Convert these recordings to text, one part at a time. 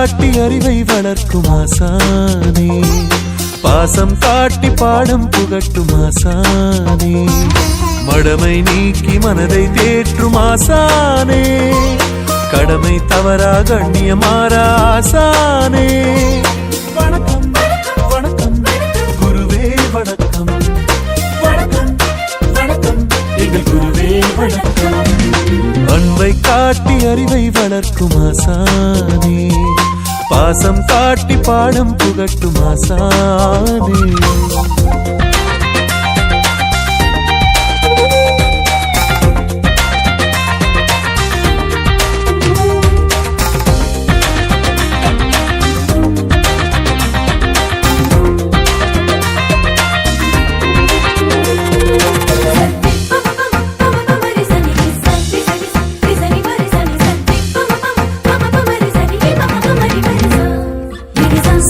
காட்டி அறிவை வளர்க்கும் ஆசானே, பாசம் காட்டி பாடம் புகட்டும் ஆசானே, மடமை நீக்கி மனதை தேற்றும் ஆசானே, கடமை தவறா கண்ணியமாறா ஆசானே. வணக்கம் வணக்கம் குருவே வணக்கம், வணக்கம் வணக்கம் எங்கள் குருவே வணக்கம். அன்பை காட்டி அறிவை வளர்க்கும் ஆசானே, பாசம் காட்டி பாடம் புகட்டும் ஆசானே.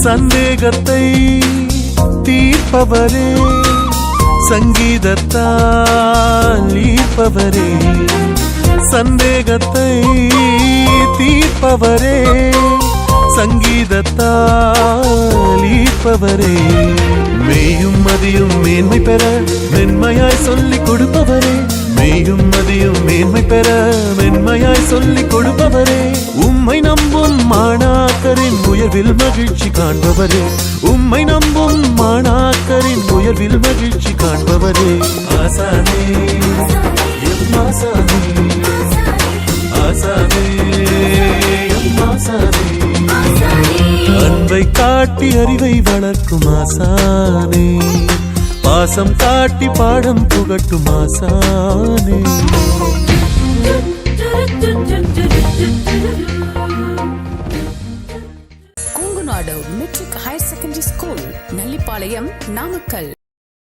சந்தேகத்தை தீர்ப்பவரே, சங்கீதத்தால் ஈர்ப்பவரே, சந்தேகத்தை தீர்ப்பவரே, சங்கீதத்தால் ஈர்ப்பவரே, மெய்யும் மதியும் மேன்மை பெற மென்மையாய் சொல்லிக் கொடுப்பவரே, மெய்யும் மதியும் மேன்மை பெற மென்மையாய் சொல்லிக் கொடுப்பவரே, உம்மை நம்பும் மாணாக்கரின் உயர்வில் மகிழ்ச்சி காண்பவரே, உம்மை நம்பும் மாணாக்கரின் உயர்வில் மகிழ்ச்சி காண்பவரே. ஆசானே எம் ஆசானே, ஆசானே எம் ஆசானே, அன்பை காட்டி அறிவை வளர்க்கும் ஆசானே, பாசம் காட்டி பாடம் புகட்டும் ஆசானே. Kongunadu matric higher secondary school, Nallipalayam, Namakkal.